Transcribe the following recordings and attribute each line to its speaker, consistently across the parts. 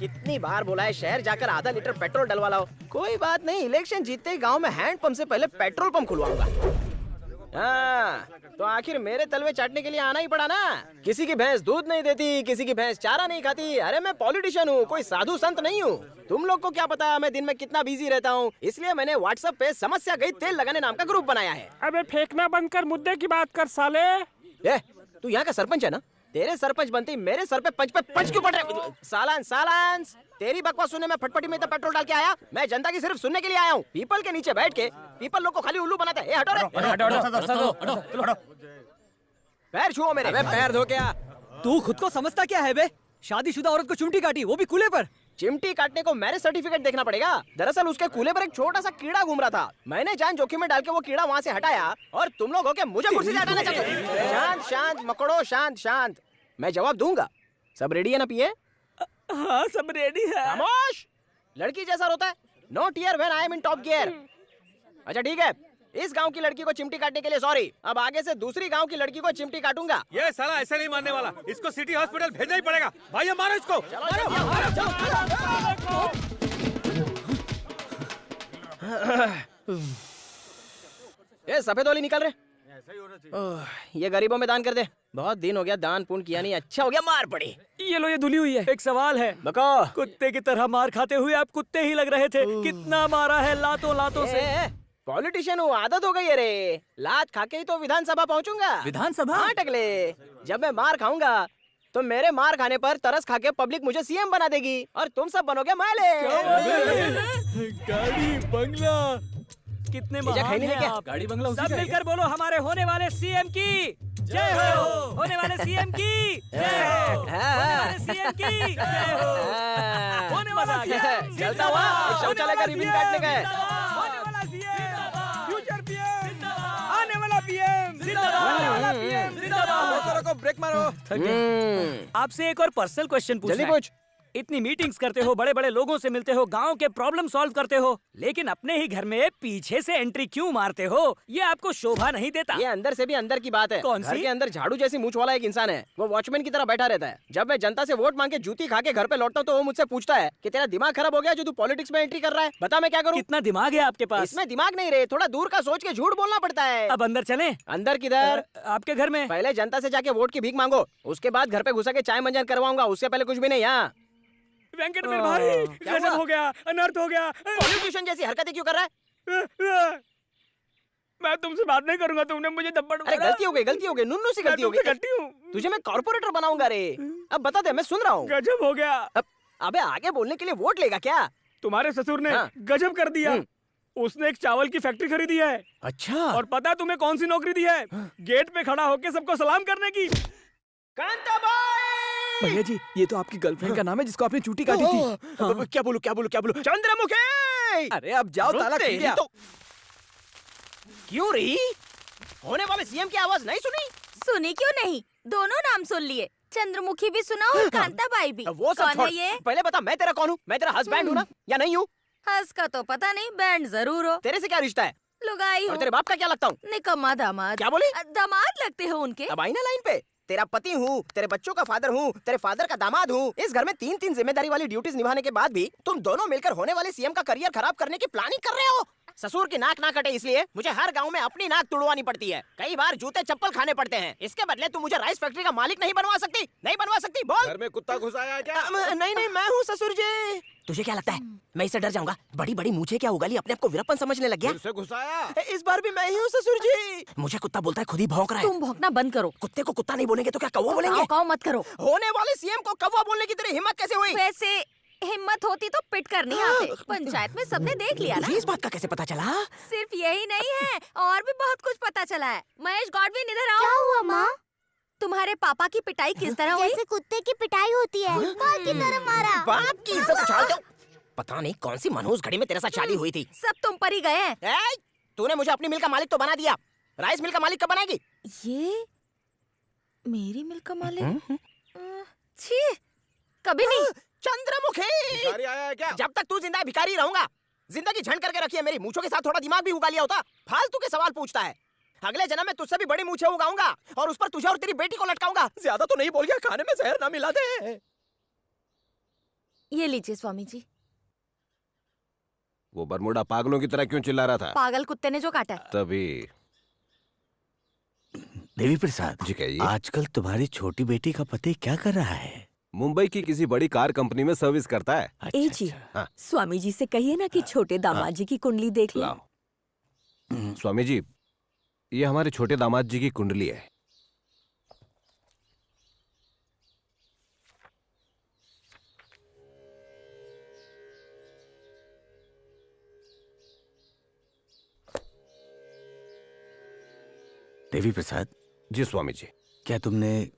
Speaker 1: कितनी बार बोला है शहर जाकर आधा लीटर पेट्रोल डलवा लाओ। कोई बात नहीं, इलेक्शन जीतते ही गांव में हैंड पंप से पहले पेट्रोल पंप खुलवाऊंगा। हाँ, तो आखिर मेरे तलवे चाटने के लिए आना ही पड़ा ना। किसी की भैंस दूध नहीं देती, किसी की भैंस चारा नहीं खाती। अरे मैं पॉलिटिशियन हूँ, कोई साधु संत नहीं हूँ। तुम लोग को क्या पता मैं दिन में कितना बिजी रहता हूँ, इसलिए मैंने व्हाट्सएप पे समस्या गई तेल लगाने नाम का ग्रुप बनाया है।
Speaker 2: अबे फेंकना बंद कर, मुद्दे की बात कर साले।
Speaker 1: तू यहाँ का सरपंच है ना? तेरे सरपंच बनती मेरे सर पे पंच क्यों पड़ रहे? सालांस तेरी बकवास सुनने में फटफटी में तो पेट्रोल डाल के आया। मैं जनता की सिर्फ सुनने के लिए आया हूँ। पीपल के नीचे बैठ के पीपल लोग को खाली उल्लू बनाता है। हटो रे, पैर छुओ मेरे।
Speaker 3: अबे पैर धो क्या? तू खुद को समझता क्या है बे? शादीशुदा औरत को चिमटी काटी, वो भी कूले पर।
Speaker 1: चिमटी काटने को मैरिज सर्टिफिकेट देखना पड़ेगा। दरअसल उसके कूले पर एक छोटा सा कीड़ा घूम रहा था। मैंने जान जोखिम में डाल के वो कीड़ा वहाँ से हटाया और तुम लोग हो के मुझे कुर्सी से हटाना चाहते हो। शांत मकड़ो, शांत। मैं जवाब दूंगा। सब रेडी है ना पिए?
Speaker 2: हाँ सब रेडी है।
Speaker 1: खामोश, लड़की जैसा रोता है। Not here when I am in top gear. अच्छा ठीक है, इस गांव की लड़की को चिमटी काटने के लिए सॉरी। अब आगे से दूसरी गांव की लड़की को चिमटी काटूंगा।
Speaker 4: ये साला ऐसे नहीं मानने वाला, इसको सिटी हॉस्पिटल भेजना ही पड़ेगा। भाई मारो इसको।
Speaker 1: ये सफेद वाली निकल रहे। ये गरीबों में दान कर दे। बहुत दिन हो गया दान पुण्य किया नहीं। अच्छा हो गया मार पड़ी।
Speaker 2: ये लो, ये धुली हुई है।
Speaker 3: एक सवाल है,
Speaker 1: बको।
Speaker 3: कुत्ते की तरह मार खाते हुए आप कुत्ते ही लग रहे थे। कितना मारा है लातों से?
Speaker 1: पॉलिटिशियन हूँ, आदत हो गई है रे। लात खा के ही तो विधानसभा पहुँचूंगा।
Speaker 3: विधानसभा?
Speaker 1: हाँ टकले, जब मैं मार खाऊंगा तो मेरे मार खाने पर तरस खा के पब्लिक मुझे सीएम बना देगी और तुम सब बनोगे माले।
Speaker 3: गाड़ी बंगला, कितने महान हैं आप। गाड़ी बंगला सब मिलकर बोलो, हमारे होने वाले सीएम की जय हो। होने वाले सीएम की जय हो। होने वाले सीएम की जय हो। होने वाला सीएम
Speaker 1: चलता हुआ शौचालय का रिबन काटने का है।
Speaker 2: होने वाला सीएम, फ्यूचर पीएम, आने वाला पीएम, आने वाला पीएम।
Speaker 3: को ब्रेक मारो। आपसे एक और पर्सनल क्वेश्चन पूछना
Speaker 1: जल्दी
Speaker 3: है।
Speaker 1: पूछ।
Speaker 3: इतनी मीटिंग्स करते हो, बड़े बड़े लोगों से मिलते हो, गांव के प्रॉब्लम सॉल्व करते हो, लेकिन अपने ही घर में पीछे से एंट्री क्यों मारते हो? ये आपको शोभा नहीं देता।
Speaker 1: ये अंदर से भी अंदर की बात है।
Speaker 3: कौन सी?
Speaker 1: घर के अंदर झाड़ू जैसी मूंछ वाला एक इंसान है। वो वॉचमैन की तरह बैठा रहता है। जब मैं जनता से वोट मांग के जूती खा के घर पे लौटता हूँ तो वो मुझसे पूछता है कि तेरा दिमाग खराब हो गया जो तू पॉलिटिक्स में एंट्री कर रहा है। बता मैं क्या करूँ?
Speaker 3: कितना दिमाग है आपके पास?
Speaker 1: इसमें दिमाग नहीं रहे, थोड़ा दूर का सोच के झूठ बोलना पड़ता है।
Speaker 3: अब अंदर चलें?
Speaker 1: अंदर किधर?
Speaker 3: आपके घर में।
Speaker 1: पहले जनता से जाके वोट की भीख मांगो, उसके बाद घर पे घुसा के चाय मंजन करवाऊंगा। उससे पहले कुछ भी नहीं। यहाँ
Speaker 2: वेंकट मेरे भाई, गजब हो गया, अनर्थ हो गया।
Speaker 1: पॉलिटिशियन जैसी हरकतें क्यों कर रहा है?
Speaker 2: मैं तुमसे बात नहीं करूंगा, तुमने मुझे थप्पड़
Speaker 1: अरे गलती हो गई, नुन्नू सी गलती हो गई।
Speaker 2: गलती हूँ।
Speaker 1: तुझे मैं कॉर्पोरेटर बनाऊंगा रे। अब बता दे, मैं सुन रहा हूँ।
Speaker 2: गजब हो गया।
Speaker 1: अबे आगे बोलने के लिए वोट लेगा क्या?
Speaker 2: तुम्हारे ससुर ने
Speaker 1: हाँ।
Speaker 2: गजब कर दिया। उसने एक चावल की फैक्ट्री खरीदी है।
Speaker 1: अच्छा।
Speaker 2: और पता तुम्हें कौन सी नौकरी दी है? गेट पे खड़ा होके सबको सलाम करने की।
Speaker 3: भैया जी, ये तो आपकी गर्लफ्रेंड का नाम है जिसको आपने चूटी काटी थी।
Speaker 1: हाँ। क्या बोलूं? चंद्रमुखी।
Speaker 3: अरे अब जाओ, ताला खुल गया।
Speaker 1: क्यों रही? होने वाले सीएम की आवाज नहीं सुनी?
Speaker 5: सुनी क्यों नहीं? दोनों नाम सुन लिए, चंद्रमुखी भी सुना और कांताबाई भी।
Speaker 1: वो सब
Speaker 5: कौन
Speaker 1: छोड़।
Speaker 5: है ये?
Speaker 1: पहले बता, मैं तेरा कौन हूँ? मैं तेरा हस्बैंड हूँ ना, या नहीं हूँ?
Speaker 5: हंस का तो पता नहीं, बैंड जरूर हो।
Speaker 1: तेरे से क्या रिश्ता है?
Speaker 5: लुगाई
Speaker 1: और
Speaker 5: हो।
Speaker 1: तेरे बाप का क्या लगता हूँ?
Speaker 5: निकम्मा दामाद।
Speaker 1: क्या बोली?
Speaker 5: दामाद लगते हो उनके।
Speaker 1: अब आई ना लाइन पे। तेरा पति हूँ, तेरे बच्चों का फादर हूँ, तेरे फादर का दामाद हूँ। इस घर में 3-3 जिम्मेदारी वाली ड्यूटीज निभाने के बाद भी तुम दोनों मिलकर होने वाले सीएम का करियर खराब करने की प्लानिंग कर रहे हो। ससुर की नाक ना कटे इसलिए मुझे हर गांव में अपनी नाक तुड़वानी पड़ती है। कई बार जूते चप्पल खाने पड़ते हैं। इसके बदले तुम मुझे राइस फैक्ट्री का मालिक नहीं बनवा सकती? नहीं बनवा सकती? बोल।
Speaker 4: घर में कुत्ता घुसाया है क्या?
Speaker 1: नहीं, मैं हूँ ससुर जी। तुझे क्या लगता है मैं इससे डर जाऊंगा? बड़ी बड़ी मूछें क्या उगाली, अपने आप को वीरप्पन समझने लग गया।
Speaker 4: फिर से घुसाया?
Speaker 1: इस बार भी मैं ही हूँ ससुर जी। मुझे कुत्ता बोलता है, खुद ही भौंक रहा है।
Speaker 5: तुम भौंकना बंद करो।
Speaker 1: कुत्ते को कुत्ता नहीं बोलेंगे तो क्या कौवा बोलेंगे?
Speaker 5: काव मत करो।
Speaker 1: होने वाले सीएम को कौवा बोलने की तेरी हिम्मत कैसे हुई?
Speaker 5: वैसे हिम्मत होती तो पिट कर नहीं आते। पंचायत में सबने देख लिया ना।
Speaker 1: तुझे इस बात का कैसे पता चला?
Speaker 5: सिर्फ यही नहीं है, और भी बहुत कुछ पता चला है। महेश गॉडविन इधर आओ। क्या हुआ माँ? तुम्हारे पापा की पिटाई किस तरह हुई?
Speaker 6: जैसे कुत्ते की पिटाई होती है, माँ की तरह मारा।
Speaker 1: बाप की इज्जत उछाल दो। पता नहीं कौन सी मनहूस घड़ी में तेरे साथ शादी हुई थी।
Speaker 5: सब तुम पर ही गए हैं।
Speaker 1: तूने मुझे अपनी मिल का मालिक तो बना दिया, राइस मिल का मालिक कब बनाएगी?
Speaker 5: ये मेरी मिल का मालिक? छी, कभी नहीं।
Speaker 1: चंद्रमुखी,
Speaker 4: भिखारी आया है क्या?
Speaker 1: जब तक तू जिंदा है भिखारी रहूंगा। जिंदगी झंड करके रखी है मेरी। मूंछों के साथ थोड़ा दिमाग भी उगा लिया होता। फालतू के सवाल पूछता है। अगले जन्म में तुझसे भी बड़ी मूंछें उगाऊंगा और उस पर तुझे और तेरी बेटी को लटकाऊंगा। ज्यादा तो नहीं बोल गया? खाने में जहर ना मिला दे।
Speaker 5: ये लीजिए स्वामी जी।
Speaker 7: वो बरमूडा पागलों की तरह क्यों चिल्ला रहा था?
Speaker 5: पागल कुत्ते ने जो काटा है।
Speaker 7: तभी।
Speaker 8: देवी प्रसाद
Speaker 7: जी कहिए।
Speaker 8: आजकल तुम्हारी छोटी बेटी का पति क्या कर रहा है?
Speaker 7: मुंबई की किसी बड़ी कार कंपनी में सर्विस करता है।
Speaker 8: अच्छा,
Speaker 9: जी
Speaker 7: हाँ।
Speaker 9: स्वामी जी से कहिए ना कि छोटे दामाद जी की कुंडली देख लो।
Speaker 7: लाओ। स्वामी जी, ये हमारे छोटे दामाद जी की कुंडली है।
Speaker 8: देवी प्रसाद
Speaker 7: जी स्वामी जी।
Speaker 8: क्या तुमने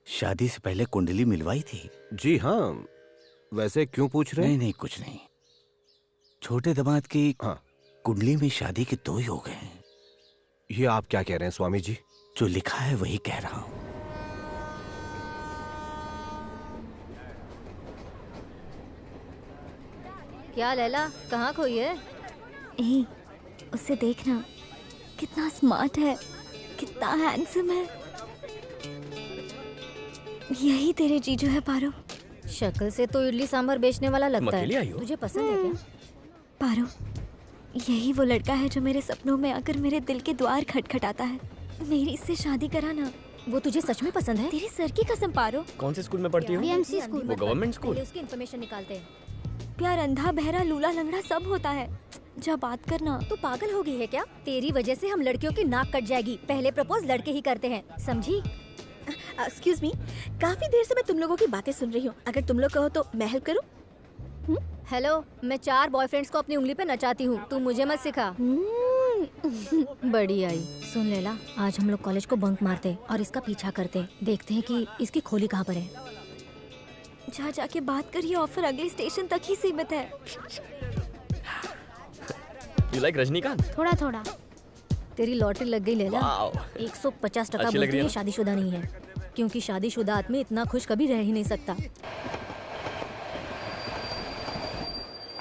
Speaker 8: शादी से पहले कुंडली मिलवाई थी?
Speaker 7: जी हाँ। वैसे क्यों पूछ रहे
Speaker 8: नहीं
Speaker 7: हैं?
Speaker 8: नहीं कुछ नहीं। छोटे दामाद की
Speaker 7: हाँ।
Speaker 8: कुंडली में शादी के 2 योग हैं।
Speaker 7: ये आप क्या कह रहे हैं स्वामी जी?
Speaker 8: जो लिखा है वही कह रहा हूँ।
Speaker 5: क्या लैला, कहाँ खोई है?
Speaker 6: ए, उसे देखना, कितना स्मार्ट है, कितना हैंडसम है। यही तेरे जीजू है पारो।
Speaker 5: शक्ल से तो इडली सांभर बेचने वाला लगता
Speaker 3: अकेली आई
Speaker 5: है।
Speaker 3: हो?
Speaker 5: तुझे पसंद है क्या?
Speaker 6: पारो, यही वो लड़का है जो मेरे सपनों में आकर मेरे दिल के द्वार खटखटाता है। मेरी इससे शादी करा ना।
Speaker 5: वो तुझे सच में पसंद है?
Speaker 6: तेरे सर की कसम पारो।
Speaker 3: कौन से स्कूल में पढ़ती हो?
Speaker 5: BMC school.
Speaker 3: वो गवर्नमेंट स्कूल?
Speaker 5: पहले उसकी इन्फॉर्मेशन निकालते हैं।
Speaker 6: प्यार अंधा बहरा लूला लंगड़ा सब होता है। जब बात करना।
Speaker 5: तू पागल हो गई है क्या? तेरी वजह से हम लड़कियों की नाक कट जाएगी। पहले प्रपोज लड़के ही करते हैं, समझी?
Speaker 9: एक्सक्यूज मी, काफी देर से मैं तुम लोगों की बातें सुन रही हूँ। अगर तुम लोग कहो तो मैं हेल्प करूँ?
Speaker 5: हेलो, मैं 4 बॉयफ्रेंड्स को अपनी उंगली पे नचाती हूँ, तू मुझे मत सिखा। बड़ी आई। सुन लेला, आज हम लोग कॉलेज को बंक मारते हैं और इसका पीछा करते हैं। देखते हैं कि इसकी खोली कहाँ पर है।
Speaker 6: जा जाके बात कर, ये ऑफर अगले स्टेशन तक ही सीमित है।
Speaker 3: You like Rajinikanth?
Speaker 6: थोड़ा थोड़ा।
Speaker 5: तेरी लॉटरी लग गई लेला।
Speaker 3: वाओ।
Speaker 5: 150%
Speaker 3: अच्छी लग
Speaker 5: बोलती
Speaker 3: रही है
Speaker 5: है
Speaker 3: ना?
Speaker 5: शादीशुदा नहीं है, क्योंकि शादीशुदा आदमी इतना खुश कभी रह ही नहीं सकता।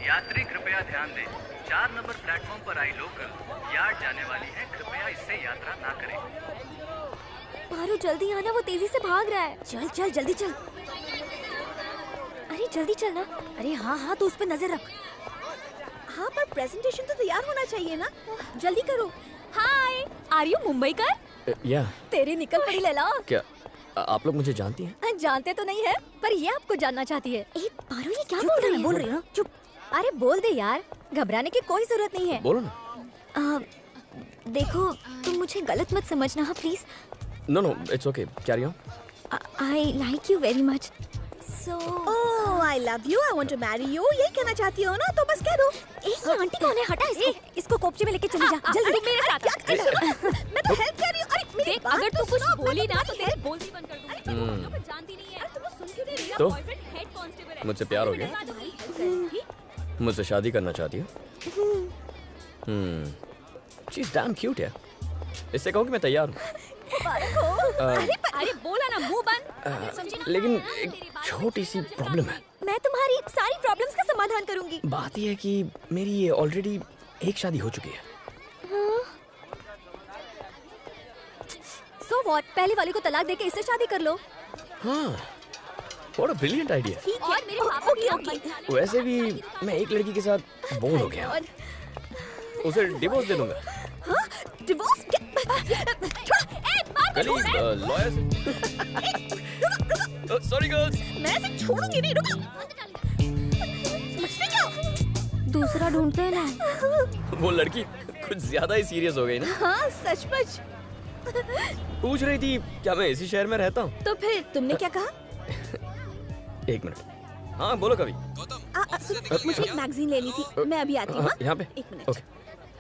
Speaker 10: यात्री कृपया ध्यान दें, 4 नंबर प्लेटफॉर्म पर आई लोकल यार्ड जाने वाली है, कृपया इससे यात्रा ना करें।
Speaker 6: पारो जल्दी आना, वो तेजी से भाग रहा है।
Speaker 5: चल चल जल्दी चल।
Speaker 6: अरे जल्दी चल ना।
Speaker 5: अरे हाँ हाँ, तो उस पर नजर रख।
Speaker 9: हाँ, पर प्रेजेंटेशन तो तैयार होना चाहिए ना। जल्दी करो।
Speaker 6: हाय, आर यू मुंबई कर?
Speaker 3: या
Speaker 5: तेरी निकल पड़ी लेला।
Speaker 3: क्या आप लोग मुझे जानती हैं?
Speaker 5: जानते तो नहीं है, पर ये आपको जानना चाहती है।
Speaker 6: ए पारो, ये क्या बोल रही है?
Speaker 5: बोल रही हो ना? चुप। अरे बोल दे यार, घबराने की कोई जरूरत नहीं है।
Speaker 3: बोलो ना।
Speaker 6: देखो, तुम मुझे गलत मत समझना हाँ please.
Speaker 3: No no, it's okay, carry on.
Speaker 6: I like you very much. So
Speaker 9: oh, I love you, I want to marry you, ये कहना चाहती हो ना, तो बस कह दो।
Speaker 6: ये आंटी कौन है? हटा इसको।
Speaker 5: इसको कोपचे में लेके चली जा जल्दी।
Speaker 6: मेरे साथ।
Speaker 9: मैं तो हेल्प कर रही हूँ। अरे मेरी बात
Speaker 6: अगर
Speaker 9: तो
Speaker 6: तू कुछ
Speaker 9: सुनो,
Speaker 6: बोली
Speaker 9: मैं
Speaker 6: ना
Speaker 9: तो
Speaker 6: तो तेरे बोलती बंद कर दूंगी। जानती नहीं है।
Speaker 9: तुम सुन क्यों नहीं रही?
Speaker 3: तो
Speaker 6: हेड कांस्टेबल है।
Speaker 3: मुझसे प्यार हो गया? मुझसे शादी करना चाहती हो? शी इज डैम क्यूट है। इससे कहो कि मैं तैयार हूँ।
Speaker 6: अरे बोला ना, मुंह बंद।
Speaker 3: लेकिन एक छोटी सी प्रॉब्लम है।
Speaker 6: मैं तुम्हारी सारी प्रॉब्लम्स का समाधान करूंगी।
Speaker 3: बात यह है कि मेरी ये ऑलरेडी एक शादी हो चुकी है।
Speaker 5: सो व्हाट, पहले वाले को तलाक देके इससे शादी कर लो।
Speaker 3: हाँ, व्हाट अ ब्रिलियंट आइडिया।
Speaker 6: और मेरे पापा की
Speaker 3: वैसे भी मैं एक लड़की के साथ बोर हो गया, उसे डिवोर्स दे दूंगा।
Speaker 9: डिवोर्स?
Speaker 3: कल ही लॉयर से। Sorry girls.
Speaker 9: मैं इसे छोड़ूंगी नहीं, रुको।
Speaker 5: दूसरा ढूंढते हैं ना।
Speaker 3: वो लड़की कुछ ज्यादा ही सीरियस हो गई ना।
Speaker 9: हाँ, सचमुच।
Speaker 3: पूछ रही थी क्या मैं इसी शहर में रहता हूँ।
Speaker 9: तो फिर तुमने क्या कहा?
Speaker 3: 1 मिनट। हाँ बोलो कवि।
Speaker 9: मुझे एक मैगजीन लेनी थी, मैं अभी आती हूँ। हाँ?
Speaker 3: यहाँ पे।
Speaker 9: 1 मिनट।
Speaker 3: ओके।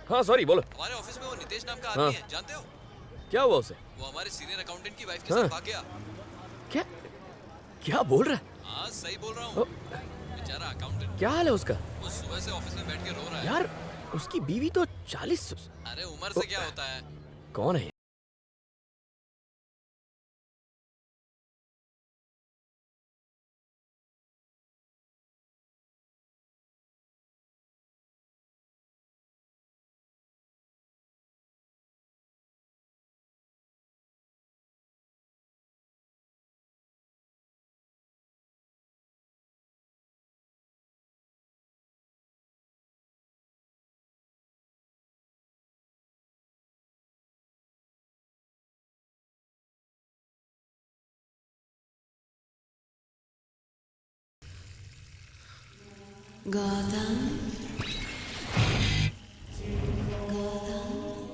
Speaker 3: हाँ सॉरी बोलो।
Speaker 11: हमारे ऑफिस में वो नितेश नाम का
Speaker 3: हाँ।
Speaker 11: आदमी है, जानते हो?
Speaker 3: क्या हुआ उसे?
Speaker 11: वो हमारे सीनियर अकाउंटेंट की वाइफ के
Speaker 3: हाँ।
Speaker 11: साथ भाग गया।
Speaker 3: क्या क्या बोल रहा है?
Speaker 11: हाँ सही बोल रहा हूँ। बेचारा अकाउंटेंट।
Speaker 3: क्या हाल है उसका?
Speaker 11: वो सुबह से ऑफिस में बैठ के रो रहा है।
Speaker 3: यार उसकी बीवी तो 40।
Speaker 11: अरे उम्र से क्या होता है?
Speaker 3: कौन है?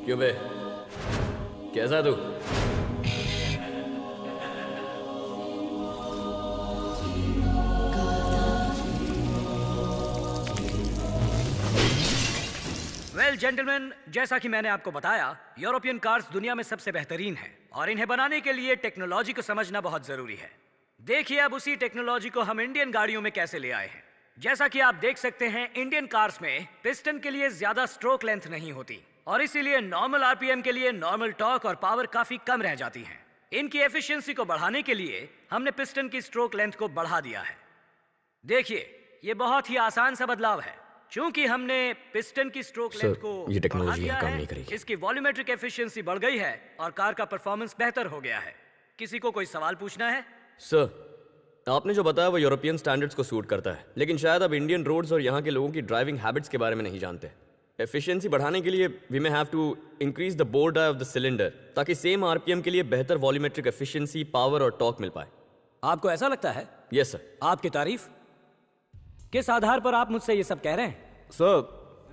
Speaker 3: क्यों बे, कैसा तू? वेल जेंटलमैन, जैसा कि मैंने आपको बताया, यूरोपियन कार्स दुनिया में सबसे बेहतरीन हैं और इन्हें बनाने के लिए टेक्नोलॉजी को समझना बहुत जरूरी है। देखिए अब उसी टेक्नोलॉजी को हम इंडियन गाड़ियों में कैसे ले आए हैं। जैसा कि आप देख सकते हैं, इंडियन कार्स में पिस्टन के लिए ज्यादा स्ट्रोक लेंथ नहीं होती और इसीलिए नॉर्मल आरपीएम के लिए नॉर्मल टॉर्क और पावर काफी कम रह जाती है। इनकी एफिशिएंसी को बढ़ाने के लिए हमने पिस्टन की स्ट्रोक लेंथ को बढ़ा दिया है। देखिए, ये बहुत ही आसान सा बदलाव है। चूंकि हमने पिस्टन की स्ट्रोक लेंथ को ये टेक्नोलॉजी बढ़ा दिया यहाँ काम है, नहीं करेगी। इसकी वॉल्यूमेट्रिक एफिशिएंसी बढ़ गई है और कार का परफॉर्मेंस बेहतर हो गया है। किसी को कोई सवाल पूछना है?
Speaker 12: सर, आपने जो बताया वो यूरोपियन स्टैंडर्ड्स को सूट करता है, लेकिन शायद अब इंडियन रोड्स और यहाँ के लोगों की ड्राइविंग हैबिट्स के बारे में नहीं जानते। एफिशिएंसी बढ़ाने के लिए we may have to increase the bore dia of the cylinder ताकि सेम आरपीएम के लिए बेहतर वॉल्यूमेट्रिक एफिशिएंसी, पावर और टॉर्क मिल पाए।
Speaker 3: आपको ऐसा लगता है?
Speaker 12: Yes sir.
Speaker 3: आपकी तारीफ किस आधार पर आप मुझसे ये सब कह रहे हैं?
Speaker 7: Sir,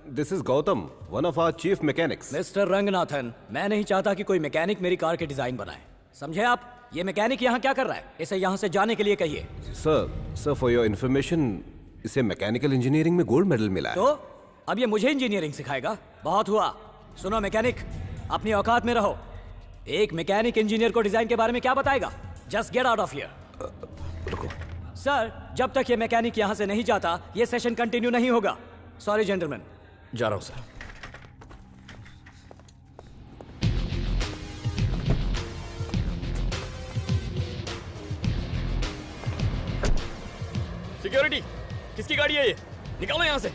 Speaker 7: this is Gautam, one of our chief mechanics.
Speaker 3: Mister Ranganathan, मैं नहीं चाहता कि कोई मैकेनिक मेरी कार के डिजाइन बनाए। समझे आप? ये मैकेनिक यहाँ क्या कर रहा है? इसे यहाँ से जाने के लिए कहिए।
Speaker 7: सर फॉर योर इन्फॉर्मेशन, इसे मैकेनिकल इंजीनियरिंग में गोल्ड मेडल मिला है।
Speaker 3: तो अब ये मुझे इंजीनियरिंग सिखाएगा? बहुत हुआ। सुनो मैकेनिक, अपनी औकात में रहो। एक मैकेनिक इंजीनियर को डिजाइन के बारे में क्या बताएगा? Just get out of here.
Speaker 7: रुको
Speaker 3: सर, जब तक ये मैकेनिक यहाँ से नहीं जाता, ये सेशन कंटिन्यू नहीं होगा। Sorry gentleman.
Speaker 12: जा रहा हूँ सर। सिक्योरिटी, किसकी गाड़ी है ये? निकालो यहाँ से।